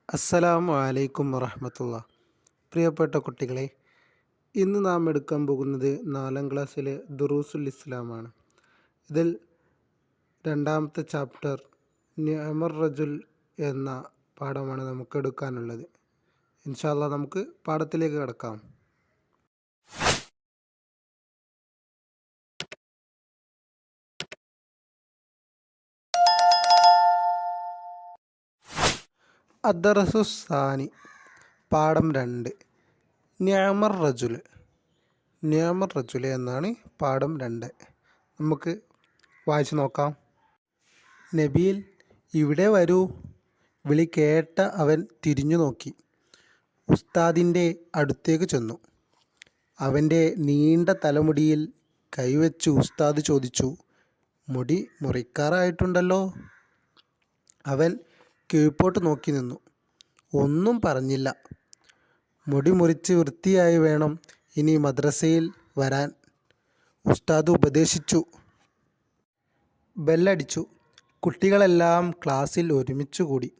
അസ്സലാമു അലൈക്കും വറഹ്മത്തുള്ളാ. പ്രിയപ്പെട്ട കുട്ടികളെ, ഇന്ന് നാം എടുക്കാൻ പോകുന്നത് 4ാം ക്ലാസ്സിലെ ദുറൂസുൽ ഇസ്ലാമാണ്. ഇതിൽ രണ്ടാമത്തെ ചാപ്റ്റർ നിഅമർ റജുൽ എന്ന പാഠമാണ് നമുക്ക് എടുക്കാനുള്ളത്. ഇൻഷാ അല്ലാ നമുക്ക് പാഠത്തിലേക്ക് കടക്കാം. അദ്ദറസുസ്സാനി പാഠം 2 നിഅമർ റജുൽ. നിഅമർ റജുൽ എന്നാണ് പാഠം 2. നമുക്ക് വായിച്ചു നോക്കാം. നബീൽ, ഇവിടെ വരൂ. വിളി കേട്ട അവൻ തിരിഞ്ഞു നോക്കി. ഉസ്താദിൻ്റെ അടുത്തേക്ക് ചെന്നു. അവൻ്റെ നീണ്ട തലമുടിയിൽ കൈവച്ച് ഉസ്താദ് ചോദിച്ചു, മുടി മുറിക്കാറായിട്ടുണ്ടല്ലോ. അവൻ കീഴ്പോട്ട് നോക്കി നിന്നു. ഒന്നും പറഞ്ഞില്ല. മുടി മുറിച്ച് വൃത്തിയായി വേണം ഇനി മദ്രസയിൽ വരാൻ, ഉസ്താദ് ഉപദേശിച്ചു. ബെല്ലടിച്ചു. കുട്ടികളെല്ലാം ക്ലാസ്സിൽ ഒരുമിച്ച് കൂടി.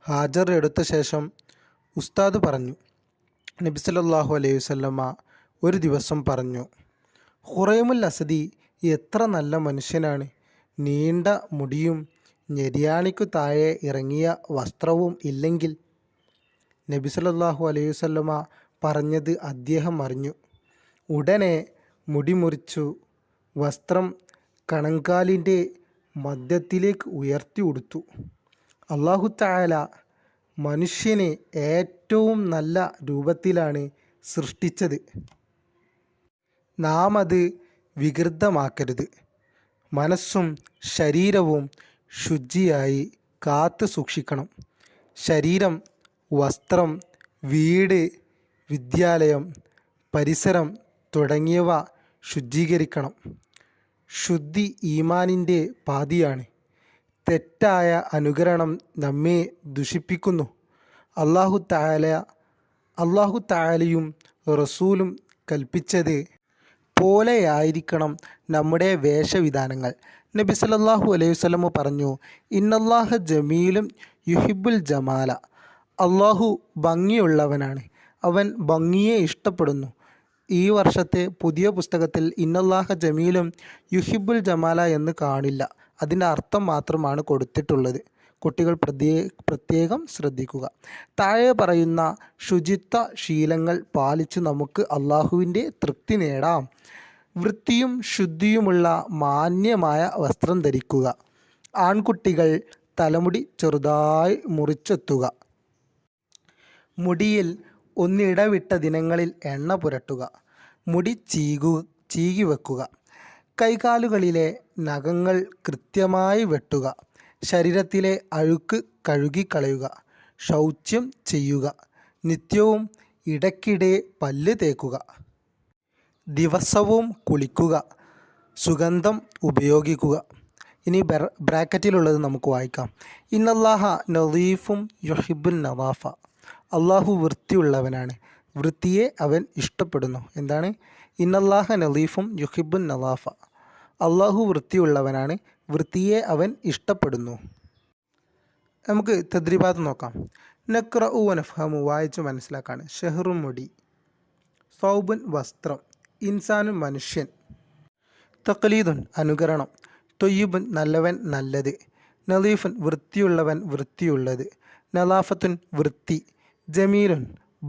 ഹാജർ എടുത്ത ശേഷം ഉസ്താദ് പറഞ്ഞു, നബി സല്ലല്ലാഹു അലൈഹി വസല്ലമ ഒരു ദിവസം പറഞ്ഞു, ഖുറൈമുൽ അസദി എത്ര നല്ല മനുഷ്യനാണ്. നീണ്ട മുടിയും ഞെരിയാണിക്കു താഴെ ഇറങ്ങിയ വസ്ത്രവും ഇല്ലെങ്കിൽ. നബി സല്ലല്ലാഹു അലൈഹി വസല്ലമ പറഞ്ഞത് അദ്ദേഹം അറിഞ്ഞു. ഉടനെ മുടി മുറിച്ചു വസ്ത്രം കണങ്കാലിൻ്റെ മധ്യത്തിലേക്ക് ഉയർത്തി ഉടുത്തു. അല്ലാഹു തആല മനുഷ്യനെ ഏറ്റവും നല്ല രൂപത്തിലാണ് സൃഷ്ടിച്ചത്. നാം അത് വികൃതമാക്കരുത്. മനസ്സും ശരീരവും ശുചിയായി കാത്തു സൂക്ഷിക്കണം. ശരീരം, വസ്ത്രം, വീട്, വിദ്യാലയം, പരിസരം തുടങ്ങിയവ ശുചീകരിക്കണം. ശുദ്ധി ഈമാനിൻ്റെ പാതിയാണ്. തെറ്റായ അനുകരണം നമ്മെ ദുഷിപ്പിക്കുന്നു. അല്ലാഹു തആലയും റസൂലും കൽപ്പിച്ചത് പോലെയായിരിക്കണം നമ്മുടെ വേഷവിധാനങ്ങൾ. നബി സല്ലല്ലാഹു അലൈഹി വസല്ലമ പറഞ്ഞു, ഇന്നല്ലാഹ ജമീലും യുഹിബ്ബുൽ ജമാല. അല്ലാഹു ഭംഗിയുള്ളവനാണ്, അവൻ ഭംഗിയെ ഇഷ്ടപ്പെടുന്നു. ഈ വർഷത്തെ പുതിയ പുസ്തകത്തിൽ ഇന്നല്ലാഹ ജമീലും യുഹിബ്ബുൽ ജമാല എന്ന് കാണില്ല. അതിൻ്റെ അർത്ഥം മാത്രമാണ് കൊടുത്തിട്ടുള്ളത്. കുട്ടികൾ പ്രത്യേകം ശ്രദ്ധിക്കുക. താഴെ പറയുന്ന ശുചിത്വ ശീലങ്ങൾ പാലിച്ച് നമുക്ക് അള്ളാഹുവിൻ്റെ തൃപ്തി നേടാം. വൃത്തിയും ശുദ്ധിയുമുള്ള മാന്യമായ വസ്ത്രം ധരിക്കുക. ആൺകുട്ടികൾ തലമുടി ചെറുതായി മുറിച്ചെത്തുക. മുടിയിൽ ഒന്നിടവിട്ട ദിനങ്ങളിൽ എണ്ണ പുരട്ടുക. മുടി ചീകി വെക്കുക. കൈകാലുകളിലെ നഖങ്ങൾ കൃത്യമായി വെട്ടുക. ശരീരത്തിലെ അഴുക്ക് കഴുകിക്കളയുക. ശൗച്യം ചെയ്യുക. നിത്യവും ഇടയ്ക്കിടെ പല്ല് തേക്കുക. ദിവസവും കുളിക്കുക. സുഗന്ധം ഉപയോഗിക്കുക. ഇനി ബ്രാക്കറ്റിലുള്ളത് നമുക്ക് വായിക്കാം. ഇന്നല്ലാഹ നദീഫും യുഹിബ്ബുൻ നദാഫ. അള്ളാഹു വൃത്തിയുള്ളവനാണ്, വൃത്തിയെ അവൻ ഇഷ്ടപ്പെടുന്നു. എന്താണ്? ഇന്നല്ലാഹ നദീഫും യുഹിബ്ബുൻ നദാഫ. അള്ളാഹു വൃത്തിയുള്ളവനാണ്, വൃത്തിയെ അവൻ ഇഷ്ടപ്പെടുന്നു. നമുക്ക് തദ്രിബാത്ത് നോക്കാം. നഖ്റഉ വനഫ്ഹമു വായിച്ച് മനസ്സിലാക്കാണ്. ഷഹ്റു മുടി, സൗബുൻ വസ്ത്രം, ഇൻസാനു മനുഷ്യൻ, തഖ്ലീദുൻ അനുകരണം, തൊയ്യിബുൻ നല്ലവൻ നല്ലത്, നദീഫുൻ വൃത്തിയുള്ളവൻ വൃത്തിയുള്ളത്, നദാഫത്തുൻ വൃത്തി, ജമീലുൻ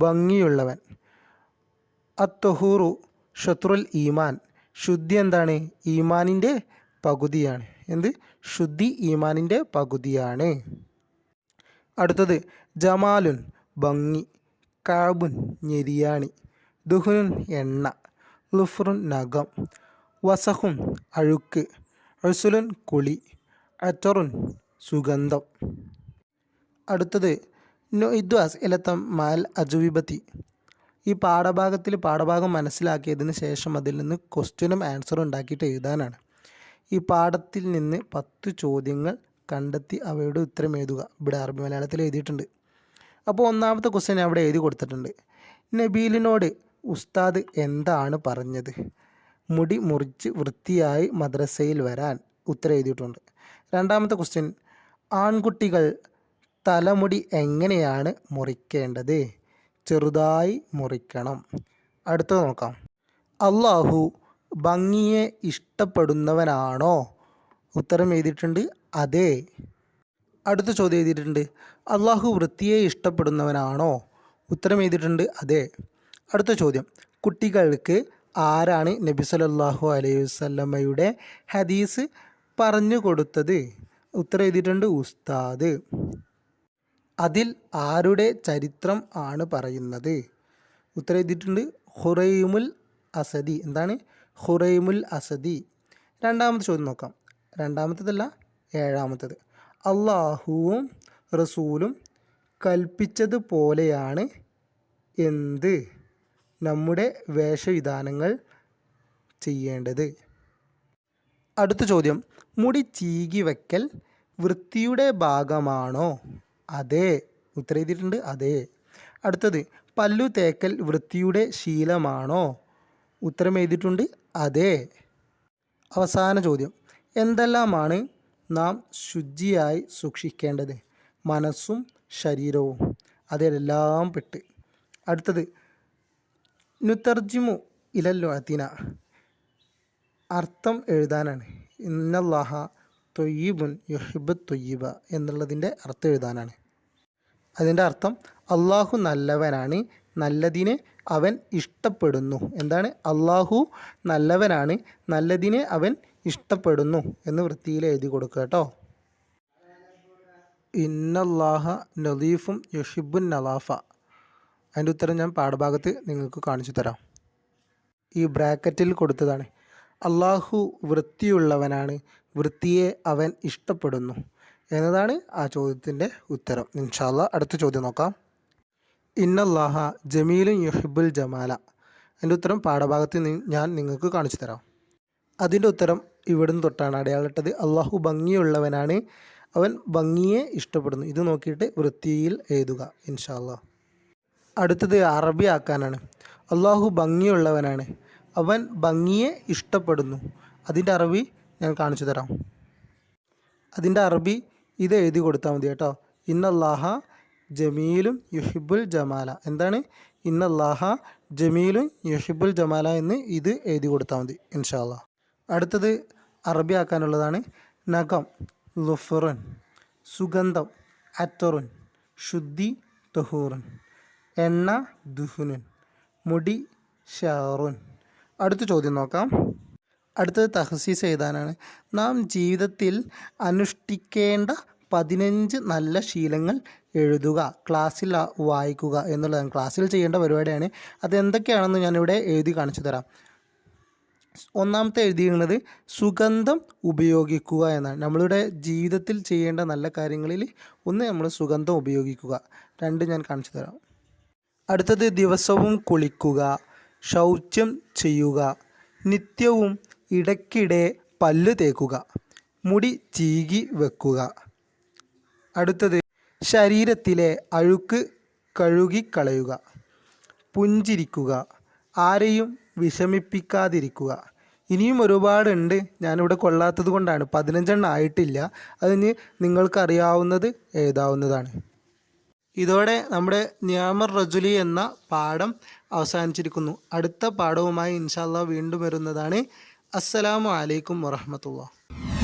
ഭംഗിയുള്ളവൻ, അത്തൊഹൂറു ഷത്രുൽ ഈമാൻ ശുദ്ധി എന്താണ്? ഈമാനിൻ്റെ പകുതിയാണ്. എന്ത്? ശുദ്ധി ഈമാനിൻ്റെ പകുതിയാണ്. അടുത്തത് ജമാലുൻ ഭംഗി, കഅബുൻ ഞെരിയാണി, ദുഹുനുൻ എണ്ണ, ളുഫ്റുൻ നഖം, വസഖുൻ അഴുക്ക്, ഉസ്ലുൻ കുളി, അത്തറുൻ സുഗന്ധം. അടുത്തത് നുഇദ്ദു അസ്ഇലതം മഅൽ അജ്വിബതി. ഈ പാഠഭാഗം മനസ്സിലാക്കിയതിന് ശേഷം അതിൽ നിന്ന് ക്വസ്റ്റ്യനും ആൻസറും ഉണ്ടാക്കിയിട്ട് എഴുതാനാണ്. ഈ പാഠത്തിൽ നിന്ന് 10 ചോദ്യങ്ങൾ കണ്ടെത്തി അവയുടെ ഉത്തരം എഴുതുക. ഇവിടെ അറബി മലയാളത്തിൽ എഴുതിയിട്ടുണ്ട്. അപ്പോൾ ഒന്നാമത്തെ ക്വസ്റ്റ്യൻ അവിടെ എഴുതി കൊടുത്തിട്ടുണ്ട്. നബീലിനോട് ഉസ്താദ് എന്താണ് പറഞ്ഞത്? മുടി മുറിച്ച് വൃത്തിയായി മദ്രസയിൽ വരാൻ. ഉത്തരം എഴുതിയിട്ടുണ്ട്. രണ്ടാമത്തെ ക്വസ്റ്റ്യൻ, ആൺകുട്ടികൾ തലമുടി എങ്ങനെയാണ് മുറിക്കേണ്ടത്? ചെറുതായി മുറിക്കണം. അടുത്തത് നോക്കാം. അള്ളാഹു ഭംഗിയെ ഇഷ്ടപ്പെടുന്നവനാണോ? ഉത്തരം എഴുതിയിട്ടുണ്ട് അതെ. അടുത്ത ചോദ്യം എഴുതിയിട്ടുണ്ട് അള്ളാഹു വൃത്തിയെ ഇഷ്ടപ്പെടുന്നവനാണോ? ഉത്തരം എഴുതിയിട്ടുണ്ട് അതെ. അടുത്ത ചോദ്യം, കുട്ടികൾക്ക് ആരാണ് നബി സല്ലല്ലാഹു അലൈഹി വസല്ലമയുടെ ഹദീസ് പറഞ്ഞു കൊടുത്തത്? ഉത്തരം എഴുതിയിട്ടുണ്ട് ഉസ്താദ്. അതിൽ ആരുടെ ചരിത്രം ആണ് പറയുന്നത്? ഉത്തരം എഴുതിയിട്ടുണ്ട് ഖുറൈമുൽ അസദി. എന്താണ്? ഖുറൈമുൽ അസദി. രണ്ടാമത്തെ ചോദ്യം നോക്കാം. രണ്ടാമത്തേതല്ല, ഏഴാമത്തേത്. അള്ളാഹുവും റസൂലും കൽപ്പിച്ചതുപോലെയാണ് എന്ത്? നമ്മുടെ വേഷവിധാനങ്ങൾ ചെയ്യേണ്ടത്. അടുത്ത ചോദ്യം, മുടി ചീകി വയ്ക്കൽ വൃത്തിയുടെ ഭാഗമാണോ? അതെ. ഉത്തരം എഴുതിയിട്ടുണ്ട് അതെ. അടുത്തത്, പല്ലു തേക്കൽ വൃത്തിയുടെ ശീലമാണോ? ഉത്തരം എഴുതിയിട്ടുണ്ട് അതെ. അവസാന ചോദ്യം, എന്തെല്ലാമാണ് നാം ശുചിയായി സൂക്ഷിക്കേണ്ടത്? മനസ്സും ശരീരവും. അതിലെല്ലാം പെട്ട്. അടുത്തത്, നുതർജിമു ഇലല്ലുഅത്തിന, അർത്ഥം എഴുതാനാണ്. ഇന്നല്ലാഹ തൊയ്യിബുൻ യുഹിബ്ബു തൊയ്യിബ എന്നുള്ളതിൻ്റെ അർത്ഥം എഴുതാനാണ്. അതിൻ്റെ അർത്ഥം അള്ളാഹു നല്ലവനാണ്, നല്ലതിനെ അവൻ ഇഷ്ടപ്പെടുന്നു. എന്താണ്? അള്ളാഹു നല്ലവനാണ്, നല്ലതിനെ അവൻ ഇഷ്ടപ്പെടുന്നു എന്ന് വൃത്തിയിൽ എഴുതി കൊടുക്കുക കേട്ടോ. ഇന്നല്ലാഹ നദീഫും യുഹിബ്ബുൻ നലാഫ. അതിൻ്റെ ഉത്തരം ഞാൻ പാഠഭാഗത്ത് നിങ്ങൾക്ക് കാണിച്ചു തരാം. ഈ ബ്രാക്കറ്റിൽ കൊടുത്തതാണ്. അള്ളാഹു വൃത്തിയുള്ളവനാണ്, വൃത്തിയെ അവൻ ഇഷ്ടപ്പെടുന്നു എന്നതാണ് ആ ചോദ്യത്തിൻ്റെ ഉത്തരം. ഇൻഷാ അല്ലാഹ് അടുത്ത ചോദ്യം നോക്കാം. ഇന്നല്ലാഹ ജമീലുൻ യുഹിബ്ബുൽ ജമാല. അതിൻ്റെ ഉത്തരം പാഠഭാഗത്ത് ഞാൻ നിങ്ങൾക്ക് കാണിച്ചു തരാം. അതിൻ്റെ ഉത്തരം ഇവിടുന്ന് തൊട്ടാണ് അടയാളിട്ടത്. അള്ളാഹു ഭംഗിയുള്ളവനാണ്, അവൻ ഭംഗിയെ ഇഷ്ടപ്പെടുന്നു. ഇത് നോക്കിയിട്ട് വൃത്തിയിൽ എഴുതുക ഇൻഷാ അല്ലാഹ്. അടുത്തത് അറബി ആക്കാനാണ്. അള്ളാഹു ഭംഗിയുള്ളവനാണ്, അവൻ ഭംഗിയെ ഇഷ്ടപ്പെടുന്നു. അതിൻ്റെ അറബി ഞാൻ കാണിച്ചു തരാം. അതിൻ്റെ അറബി ഇത് എഴുതി കൊടുത്താൽ മതി കേട്ടോ. ഇന്നല്ലാഹ ജമീലും യുഹിബ്ബുൽ ജമാല. എന്താണ്? ഇന്നല്ലാഹ ജമീലും യുഹിബ്ബുൽ ജമാല എന്ന് ഇത് എഴുതി കൊടുത്താൽ മതി ഇൻഷാ അല്ലാഹ്. അടുത്തത് അറബി ആക്കാനുള്ളതാണ്. നഖം ലുഫറുൻ, സുഗന്ധം അത്തറുൻ, ശുദ്ധി തഹൂറുൻ, എണ്ണ ദുഹുനുൻ, മുടി ഷാറുൻ. അടുത്ത ചോദ്യം നോക്കാം. അടുത്തത് തഹ്സീസ് എഴുതാനാണ്. നാം ജീവിതത്തിൽ അനുഷ്ഠിക്കേണ്ട 15 നല്ല ശീലങ്ങൾ എഴുതുക, ക്ലാസ്സിൽ വായിക്കുക എന്നുള്ളതാണ്. ക്ലാസ്സിൽ ചെയ്യേണ്ട പരിപാടിയാണ്. അതെന്തൊക്കെയാണെന്ന് ഞാനിവിടെ എഴുതി കാണിച്ചു തരാം. ഒന്നാമത്തെ എഴുതിയിരുന്നത് സുഗന്ധം ഉപയോഗിക്കുക എന്നാണ്. നമ്മളുടെ ജീവിതത്തിൽ ചെയ്യേണ്ട നല്ല കാര്യങ്ങളിൽ ഒന്ന് നമ്മൾ സുഗന്ധം ഉപയോഗിക്കുക. 2 ഞാൻ കാണിച്ചു തരാം. അടുത്തത് ദിവസവും കുളിക്കുക, ശൗച്യം ചെയ്യുക, നിത്യവും ഇടയ്ക്കിടെ പല്ല് തേക്കുക, മുടി ചീകി വെക്കുക. അടുത്തത് ശരീരത്തിലെ അഴുക്ക് കഴുകിക്കളയുക, പുഞ്ചിരിക്കുക, ആരെയും വിഷമിപ്പിക്കാതിരിക്കുക. ഇനിയും ഒരുപാടുണ്ട്, ഞാനിവിടെ കൊള്ളാത്തത് കൊണ്ടാണ് 15 ആയിട്ടില്ല. അതിന് നിങ്ങൾക്കറിയാവുന്നത് എഴുതാവുന്നതാണ്. ഇതോടെ നമ്മുടെ നിയാമർ റജുലി എന്ന പാഠം അവസാനിച്ചിരിക്കുന്നു. അടുത്ത പാഠവുമായി ഇൻഷാ അല്ലാഹ് വീണ്ടും വരുന്നതാണ്. അസ്സലാമു അലൈക്കും വറഹ്മത്തുള്ളാഹി.